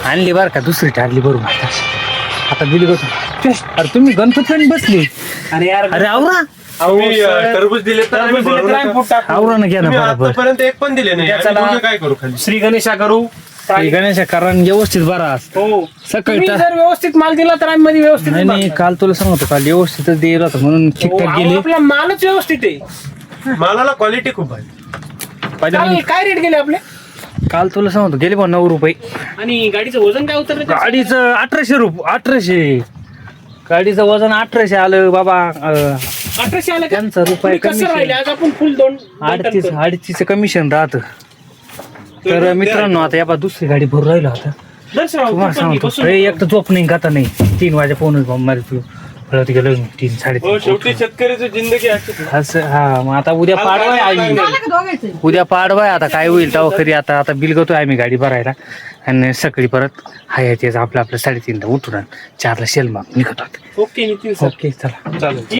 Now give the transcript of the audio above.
आणली बर का दुसरी टारली बरोबर आता बिल बघतो. अरे तुम्ही गणपती बसले. अरे यार अरे आवरा टरबूज दिले तर आम्ही भरू नका. आवरा ना घ्या ना तुम्ही बरोबर. आतापर्यंत एक पण दिले नाही. चला. आम्ही दोघे काय करू खाली? श्री गणेशा करू. गणेश कारण व्यवस्थित बरा असतो हो सकाळी तुम्ही जर व्यवस्थित माल दिला तर आम्ही मध्ये व्यवस्थित नाही नाही काल तुला सांगतो काल व्यवस्थितच दिलं होतं म्हणून ठीकठाक गेले. आपला मालच व्यवस्थित आहे. मालाला क्वालिटी खूप आहे. काय रेट गेले आपले काल तुला सांगतो गेले बा 9 रुपये. आणि गाडीचं वजन काय उतरलं गाडीचं 1800 रुपये 1800. गाडीचं वजन 1800 आलं बाबा. 1800 आलं का? त्यांचं रुपये तुम्ही कसं कमिशन राहिले आज आपण फुल 38 कमिशन राहतं. तर मित्रांनो आता या दुसरी गाडी भरून राहिलो आता तुम्हाला सांगतो एक तर झोप नाही गाता नाही 3 वाजे फोनच बॉम्ब मारी तू फळत गेलो 3 हो, शेवटी 3:30 शेतकऱ्याची जिंदगी अशीच आहे. असं हा मग आता उद्या पाडवाय आई उद्या पाडवाय आता काय होईल तेव्हा खरी आता बिल करतोय आम्ही गाडी भरायला आणि सकाळी परत हाय तेच आपलं 3:30ला उठून 4ला शेल माग निघतात. ओके नितीन सर ओके चला चालेल.